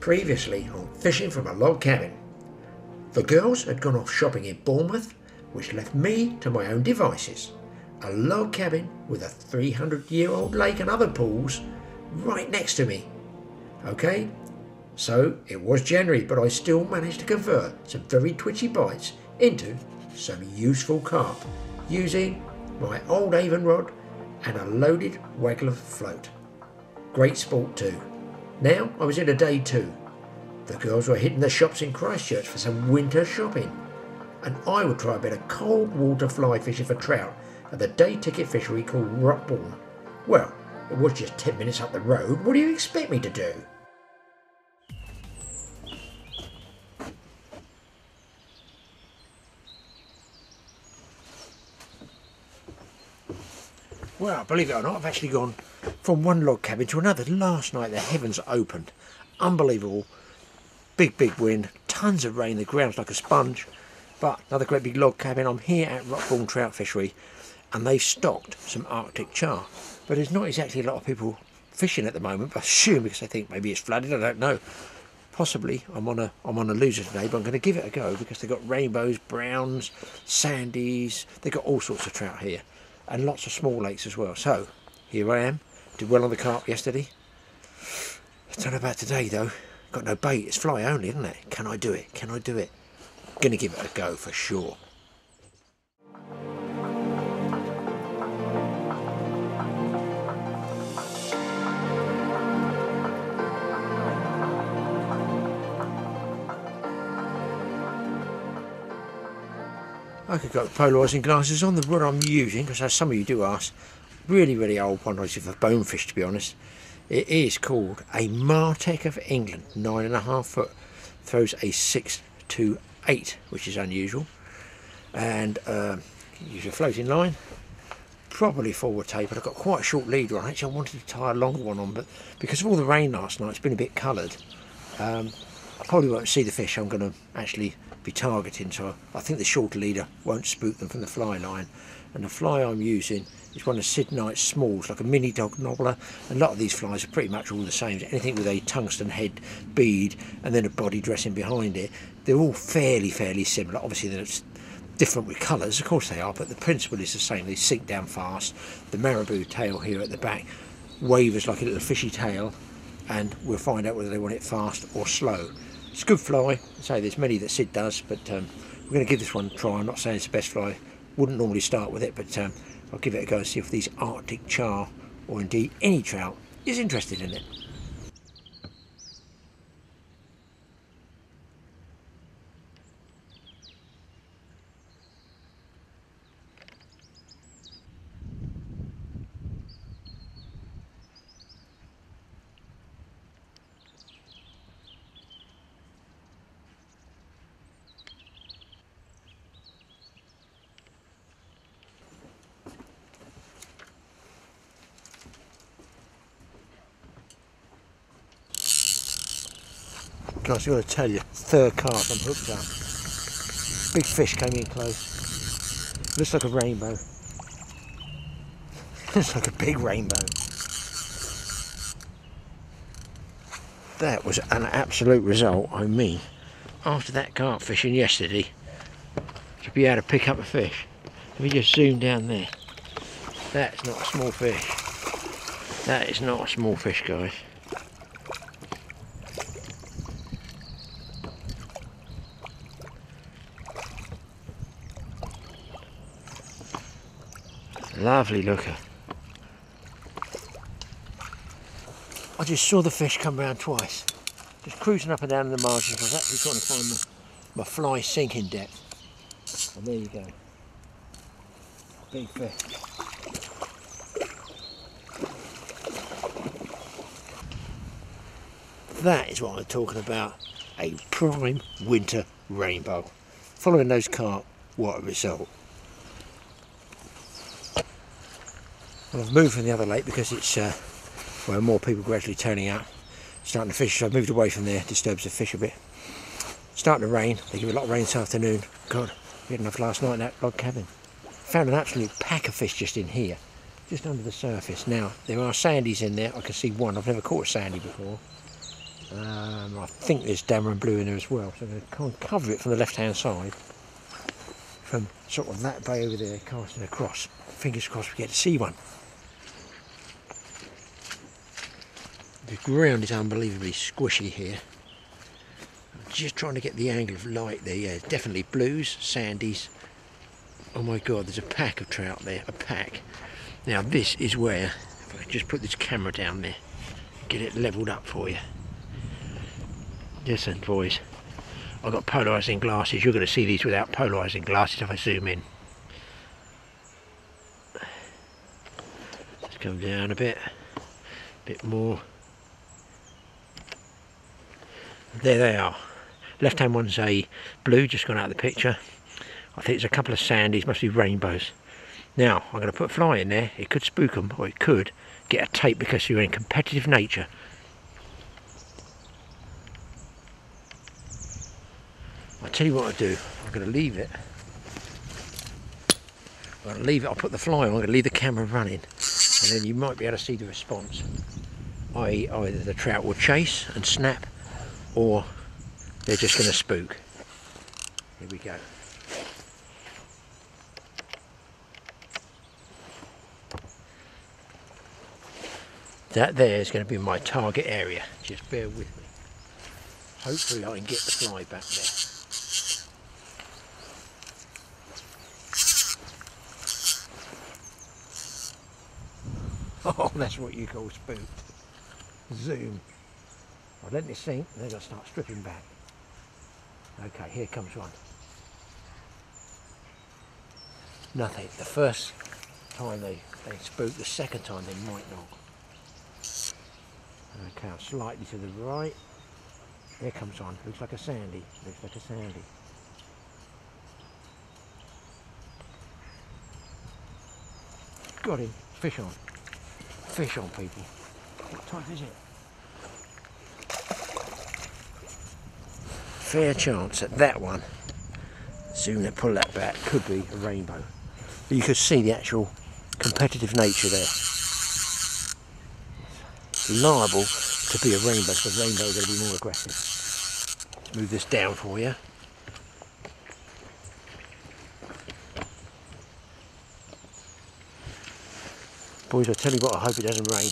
Previously on Fishing from a Log Cabin. The girls had gone off shopping in Bournemouth, which left me to my own devices. A log cabin with a 300-year-old lake and other pools right next to me. Okay, so it was January, but I still managed to convert some very twitchy bites into some useful carp using my old Avon rod and a loaded Waggler float. Great sport too. Now I was in a day two. The girls were hitting the shops in Christchurch for some winter shopping, and I would try a bit of cold water fly fishing for trout at the day ticket fishery called Rockbourne. Well, it was just 10 minutes up the road. What do you expect me to do? Well, believe it or not, I've actually gone from one log cabin to another. Last night the heavens opened. Unbelievable. Big wind, tons of rain, the ground's like a sponge. But another great big log cabin. I'm here at Rockbourne Trout Fishery and they've stocked some Arctic char. But there's not exactly a lot of people fishing at the moment, but I assume because they think maybe it's flooded, I don't know. Possibly I'm on a loser today, but I'm going to give it a go because they've got rainbows, browns, sandies, they've got all sorts of trout here. And lots of small lakes as well. So here I am. Did well on the carp yesterday. I don't know about today though. Got no bait. It's fly only, isn't it? Can I do it? Can I do it? Gonna give it a go for sure. I could got polarising glasses on. The rod I'm using, because as some of you do ask, really old one, obviously for bonefish to be honest. It is called a Martech of England, 9.5 foot, throws a 6 to 8, which is unusual. And use a floating line, probably forward tapered. I've got quite a short leader on. Actually, I wanted to tie a longer one on, but because of all the rain last night, it's been a bit coloured. I probably won't see the fish I'm going to actually be targeting, so I think the shorter leader won't spook them from the fly line. And the fly I'm using is one of Sid Knight's smalls, like a mini dog nobbler. A lot of these flies are pretty much all the same. Anything with a tungsten head bead and then a body dressing behind it, they're all fairly similar. Obviously there's different with colours, of course they are, but the principle is the same. They sink down fast. The marabou tail here at the back wavers like a little fishy tail, and we'll find out whether they want it fast or slow. It's a good fly. I say there's many that Sid does, but we're going to give this one a try. I'm not saying it's the best fly. Wouldn't normally start with it, but I'll give it a go and see if these Arctic char, or indeed any trout, is interested in it. Guys, I've got to tell you, third carp I'm hooked up. Big fish came in close. Looks like a rainbow. Looks like a big rainbow. That was an absolute result. I mean, after that carp fishing yesterday, to be able to pick up a fish. Let me just zoom down there. That's not a small fish. That is not a small fish, guys. Lovely looker. I just saw the fish come round twice. Just cruising up and down the margins. I was actually trying to find my fly sinking depth. And there you go. Big fish. That is what I'm talking about. A prime winter rainbow. Following those carp, what a result. Well, I've moved from the other lake because it's where more people gradually turning out, starting to fish. So I've moved away from there, disturbs the fish a bit. Starting to rain. They give a lot of rain this afternoon. God, we had enough last night in that log cabin. Found an absolute pack of fish just in here, just under the surface. Now there are sandies in there. I can see one. I've never caught a sandy before. I think there's Dameron Blue in there as well, so I'm going to cover it from the left hand side, from sort of that bay over there, casting across. Fingers crossed we get to see one. The ground is unbelievably squishy here. I'm just trying to get the angle of light there. Yeah, definitely blues, sandies. Oh my god, there's a pack of trout there, a pack. Now this is where, if I can just put this camera down there, get it levelled up for you. Listen boys, I've got polarising glasses. You're going to see these without polarising glasses if I zoom in. Let's come down a bit more. There they are. Left hand one's a blue, just gone out of the picture. I think there's a couple of sandies, must be rainbows. Now, I'm going to put a fly in there. It could spook them, or it could get a tape because you're in competitive nature. I'll tell you what I'll do. I'm going to leave it. I'll put the fly on, I'm going to leave the camera running. And then you might be able to see the response. Either the trout will chase and snap, or they're just going to spook. Here we go. That there is going to be my target area. Just bear with me. Hopefully I can get the fly back there. Oh, that's what you call spooked. Zoom. I'll let it sink, and then I'll start stripping back. Okay, here comes one. Nothing. The first time they spook, the second time they might not. Okay, I'm slightly to the right. There comes one. Looks like a sandy. Looks like a sandy. Got him. Fish on. Fish on, people. What type is it? Fair chance at that one. Soon pull that back. Could be a rainbow. But you could see the actual competitive nature there. Liable to be a rainbow, because rainbow are going to be more aggressive. Let's move this down for you. Boys, I tell you what, I hope it doesn't rain.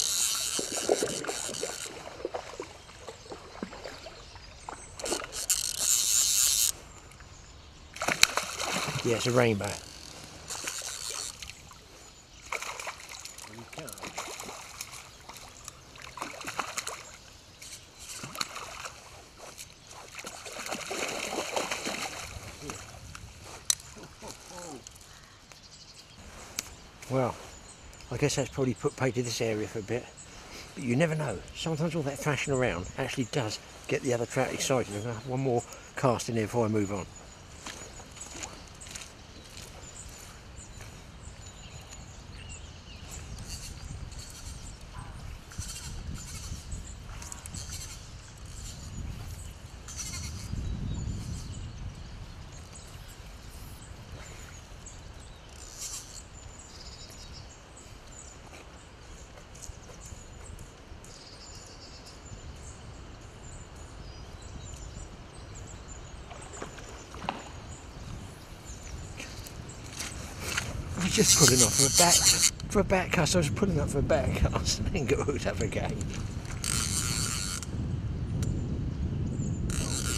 Yeah, it's a rainbow. Well, I guess that's probably put paid to this area for a bit, but you never know. Sometimes all that thrashing around actually does get the other trout excited. I'm going to have one more cast in there before I move on. I was just pulling off for a back cast. I was pulling up for a back cast and then got hooked up again.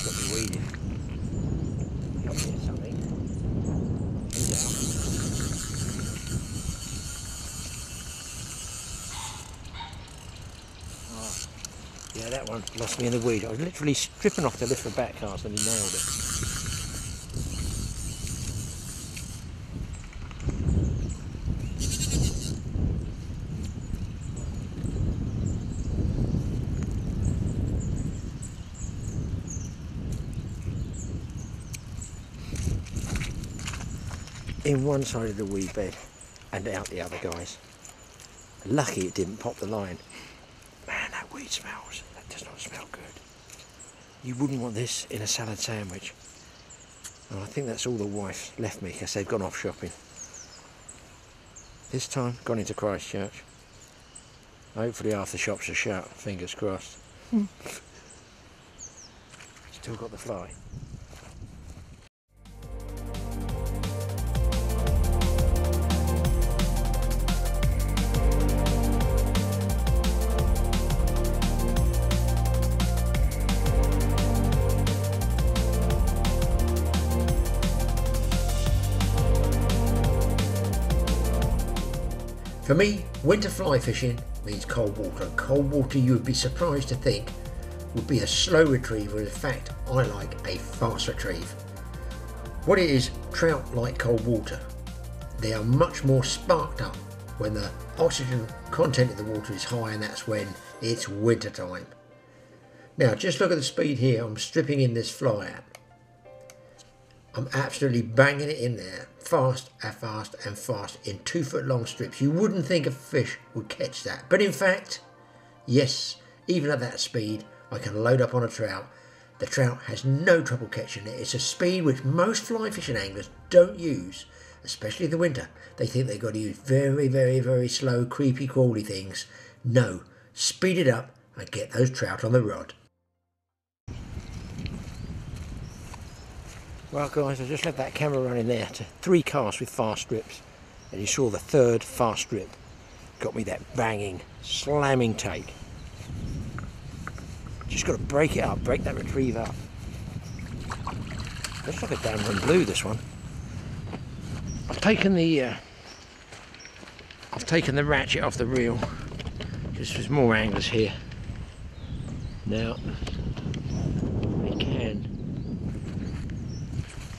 Got me weeding. Got me something. He's out. Oh. Yeah, that one lost me in the weed. I was literally stripping off to lift for a back cast and he nailed it. In one side of the weed bed and out the other, guys. Lucky it didn't pop the line. Man, that weed smells. That does not smell good. You wouldn't want this in a salad sandwich. And I think that's all the wife left me because they've gone off shopping. This time, gone into Christchurch. Hopefully half the shops are shut, fingers crossed. Still got the fly. For me, winter fly fishing means cold water. Cold water, you would be surprised to think, would be a slow retrieve, when in fact I like a fast retrieve. What it is, trout like cold water. They are much more sparked up when the oxygen content of the water is high, and that's when it's winter time. Now just look at the speed here. I'm stripping in this fly out. I'm absolutely banging it in there, fast and fast and fast, in 2 foot long strips. You wouldn't think a fish would catch that, but in fact, yes, even at that speed, I can load up on a trout. The trout has no trouble catching it. It's a speed which most fly fishing anglers don't use, especially in the winter. They think they've got to use very, very, very slow, creepy, crawly things. No, speed it up and get those trout on the rod. Well guys, I just let that camera run in there to 3 casts with fast strips, and you saw the 3rd fast strip got me that banging, slamming take. Just got to break it up, break that retrieve up. Looks like a Dameron blue, this one. I've taken the ratchet off the reel. There's more anglers here. Now we can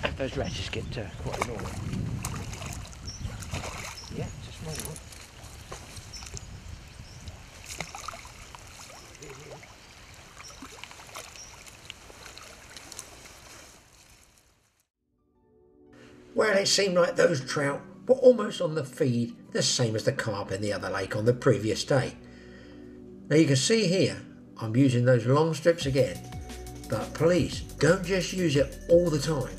have those ratchets get quite annoying. Yeah, it's a small one. Well, it seemed like those trout were almost on the feed, the same as the carp in the other lake on the previous day. Now you can see here, I'm using those long strips again, but please don't just use it all the time.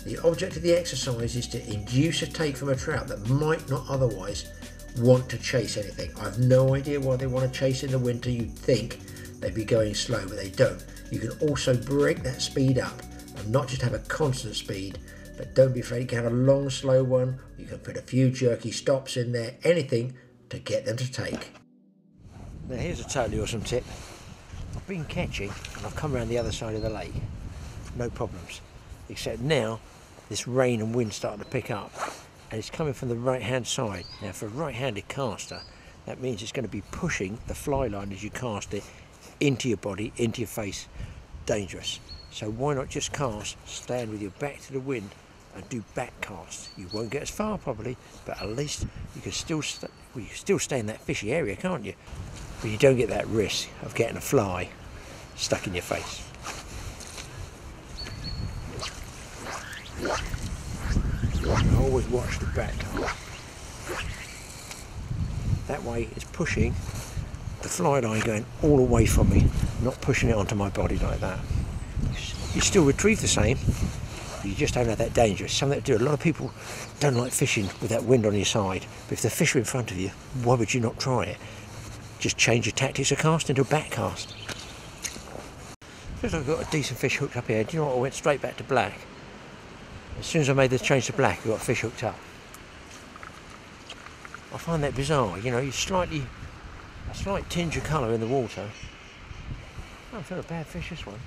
The object of the exercise is to induce a take from a trout that might not otherwise want to chase anything. I've no idea why they want to chase in the winter. You'd think they'd be going slow, but they don't. You can also break that speed up and not just have a constant speed, but don't be afraid. You can have a long, slow one. You can put a few jerky stops in there, anything to get them to take. Now here's a totally awesome tip. I've been catching and I've come around the other side of the lake. No problems. Except now, this rain and wind starting to pick up, and it's coming from the right-hand side. Now for a right-handed caster, that means it's going to be pushing the fly line as you cast it into your body, into your face. Dangerous. So why not just cast, stand with your back to the wind and do back casts. You won't get as far probably, but at least you can still stay in that fishy area, can't you? But you don't get that risk of getting a fly stuck in your face. I always watch the back cast. That way it's pushing the fly line going all away from me, not pushing it onto my body like that. You still retrieve the same, but you just don't have that danger. It's something to do. A lot of people don't like fishing with that wind on your side, but if the fish are in front of you, why would you not try it? Just change your tactics of cast into a back cast. Feels like I've got a decent fish hooked up here. Do you know what? I went straight back to black. As soon as I made the change to black, I got a fish hooked up. I find that bizarre, you know, a slight tinge of colour in the water. I don't feel a bad fish, this one.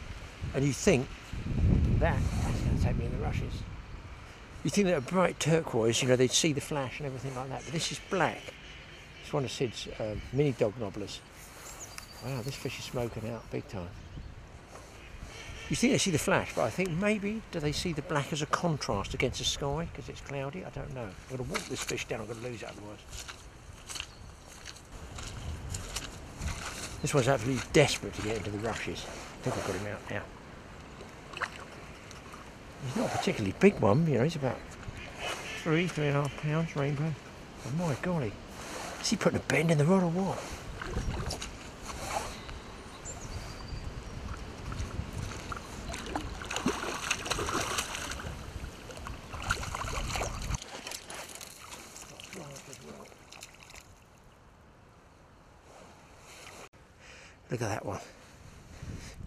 And you think that's going to take me in the rushes. You think that a bright turquoise, you know, they'd see the flash and everything like that, but this is black. It's one of Sid's mini dog nobblers. Wow, this fish is smoking out big time. You think they see the flash, but I think maybe do they see the black as a contrast against the sky because it's cloudy? I don't know. I'm going to walk this fish down. I'm going to lose it otherwise. This one's absolutely desperate to get into the rushes. I think I've got him out now. He's not a particularly big one, you know. He's about 3.5 pounds rainbow. Oh my golly! Is he putting a bend in the rod or what? Look at that one.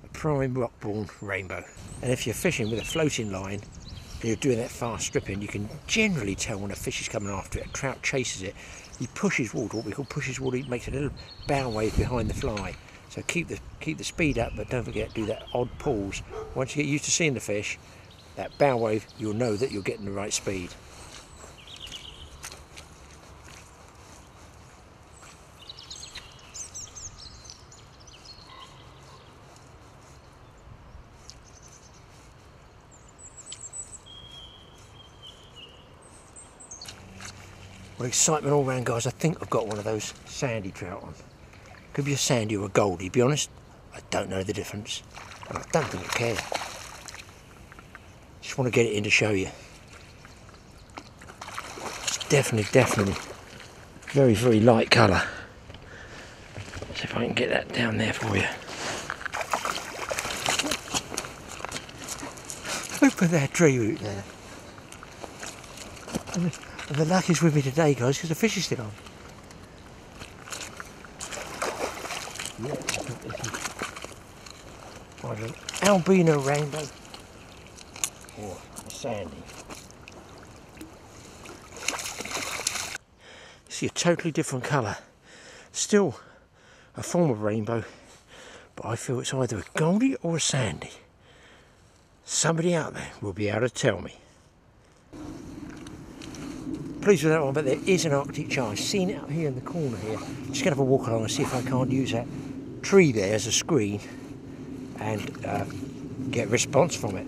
A prime rockborn rainbow. And if you're fishing with a floating line and you're doing that fast stripping, you can generally tell when a fish is coming after it. A trout chases it, he pushes water, what we call pushes water, he makes a little bow wave behind the fly. So keep the speed up, but don't forget to do that odd pause. Once you get used to seeing the fish, that bow wave, you'll know that you're getting the right speed. Well, excitement all round, guys. I think I've got one of those sandy trout on. Could be a sandy or a goldie. Be honest, I don't know the difference, and I don't think I care. Just want to get it in to show you. It's definitely very, very light colour. See if I can get that down there for you. Look at that tree root there. And the luck is with me today, guys, because the fish is still on. Yeah, either an albino rainbow or a sandy. See, a totally different colour. Still a form of rainbow, but I feel it's either a goldie or a sandy. Somebody out there will be able to tell me. Pleased with that one, but there is an Arctic char. I've seen it up here in the corner here. Just going to have a walk along and see if I can't use that tree there as a screen and get response from it.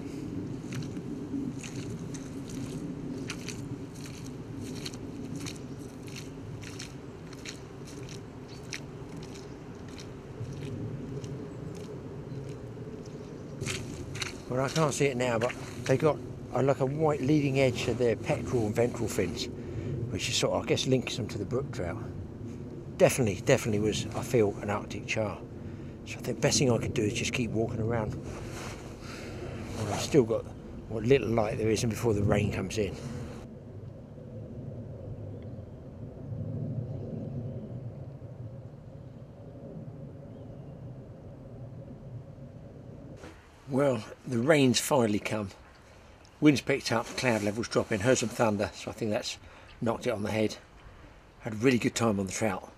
Well, I can't see it now, but they got like a white leading edge of their pectoral and ventral fins, which is sort of, I guess, links them to the brook trout. Definitely was, I feel, an Arctic char. So I think the best thing I could do is just keep walking around. Well, I've still got what little light there is before the rain comes in. Well, the rain's finally come. Wind's picked up, cloud levels dropping, heard some thunder, so I think that's knocked it on the head. Had a really good time on the trout.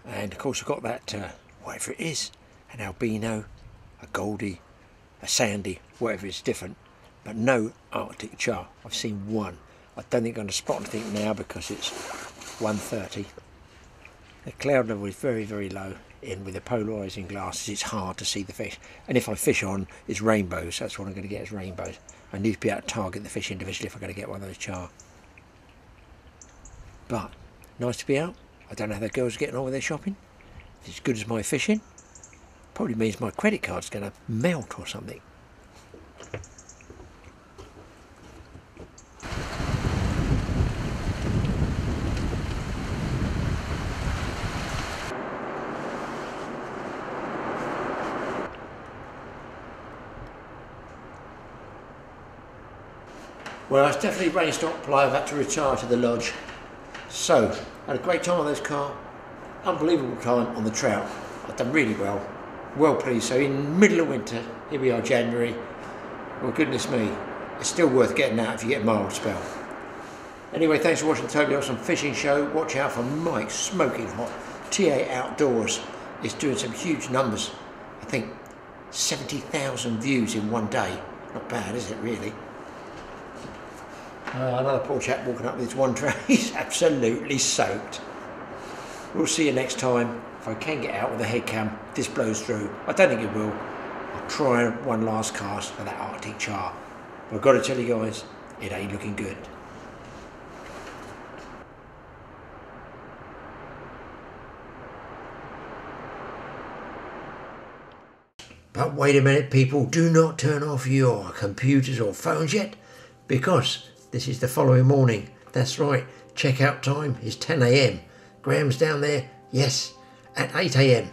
And of course I've got that, whatever it is, an albino, a goldie, a sandy, whatever, it's different. But no Arctic char. I've seen one. I don't think I'm going to spot anything now because it's 1:30. The cloud level is very, very low. In with the polarising glasses, it's hard to see the fish. And if I fish on, it's rainbows. That's what I'm going to get, is rainbows. I need to be able to target the fish individually if I'm going to get one of those char. But nice to be out. I don't know how the girls are getting on with their shopping. If it's as good as my fishing, probably means my credit card's going to melt or something. Well, it's definitely rain stop. I've had to retire to the lodge. So, had a great time on those carp. Unbelievable time on the trout. I've done really well. Well pleased. So in the middle of winter, here we are, January. Well, goodness me, it's still worth getting out if you get a mild spell. Anyway, thanks for watching the Totally Awesome Fishing Show. Watch out for Mike's Smoking Hot. TA Outdoors is doing some huge numbers. I think 70,000 views in one day. Not bad, is it, really? Another poor chap walking up with his one tray. He's absolutely soaked. We'll see you next time. If I can get out with a head cam, this blows through. I don't think it will. I'll try one last cast for that Arctic char. But I've got to tell you guys, it ain't looking good. But wait a minute, people, do not turn off your computers or phones yet, because this is the following morning. That's right, checkout time is 10 AM. Graham's down there, yes, at 8 AM.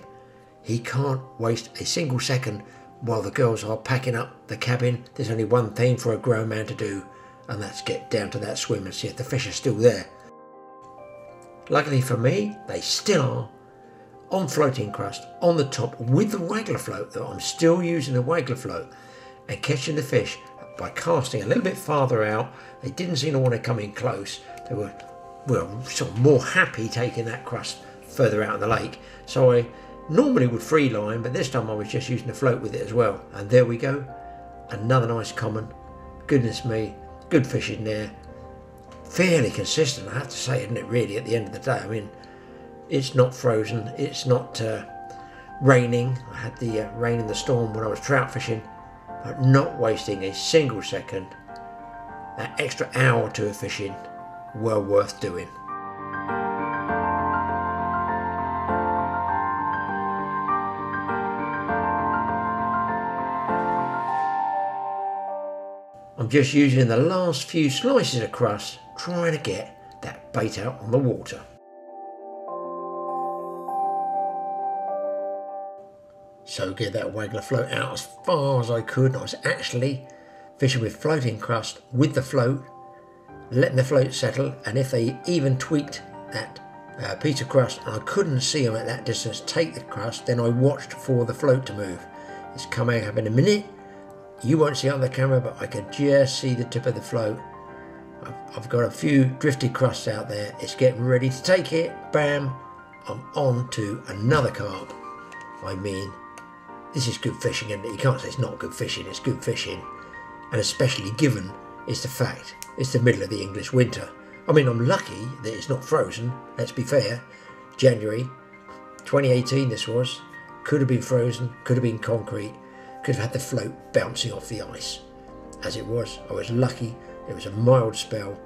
He can't waste a single second while the girls are packing up the cabin. There's only one thing for a grown man to do, and that's get down to that swim and see if the fish are still there. Luckily for me, they still are. on floating crust on the top with the waggler float, that I'm still using the waggler float, and catching the fish by casting a little bit farther out. They didn't seem to want to come in close. They were, well, sort of more happy taking that crust further out in the lake. So I normally would free line, but this time I was just using the float with it as well. And there we go, another nice common. Goodness me, good fishing there. Fairly consistent, I have to say, isn't it, really, at the end of the day? I mean, it's not frozen, it's not raining. I had the rain and the storm when I was trout fishing, but not wasting a single second. That extra hour or two of fishing, well worth doing. I'm just using the last few slices of crust, trying to get that bait out on the water. So get that waggler float out as far as I could. I was actually fishing with floating crust with the float, letting the float settle, and if they even tweaked that piece of crust and I couldn't see them at that distance take the crust, then I watched for the float to move. It's coming up in a minute. You won't see it on the camera, but I can just see the tip of the float. I've got a few drifted crusts out there. It's getting ready to take it. Bam! I'm on to another carp. I mean, this is good fishing, and you can't say it's not good fishing. It's good fishing, and especially given it's the fact it's the middle of the English winter. I mean, I'm lucky that it's not frozen. Let's be fair. January 2018 this was. Could have been frozen, could have been concrete, could have had the float bouncing off the ice. As it was, I was lucky. It was a mild spell.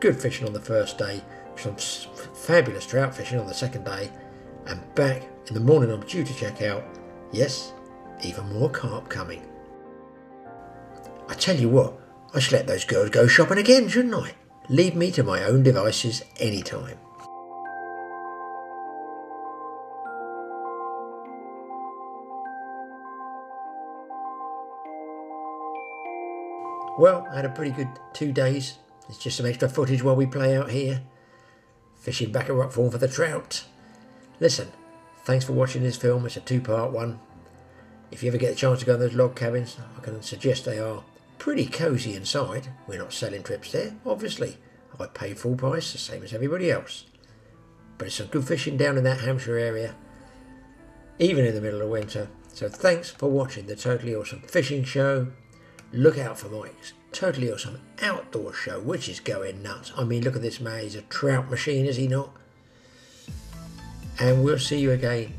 Good fishing on the first day, some fabulous trout fishing on the second day, and back in the morning I'm due to check out. Yes, even more carp coming. I tell you what, I should let those girls go shopping again, shouldn't I? Leave me to my own devices anytime. Well, I had a pretty good 2 days. It's just some extra footage while we play out here. Fishing back at Rockthorne for the trout. Listen, thanks for watching this film. It's a 2-part one. If you ever get a chance to go to those log cabins, I can suggest they are pretty cosy inside. We're not selling trips there, obviously. I pay full price, the same as everybody else. But it's some good fishing down in that Hampshire area, even in the middle of winter. So thanks for watching the Totally Awesome Fishing Show. Look out for my Totally Awesome Outdoor Show, which is going nuts. I mean, look at this man. He's a trout machine, is he not? And we'll see you again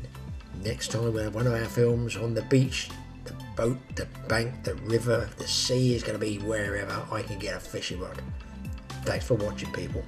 next time we have one of our films on the beach, the boat, the bank, the river, the sea. Is going to be wherever I can get a fishing rod. Thanks for watching, people.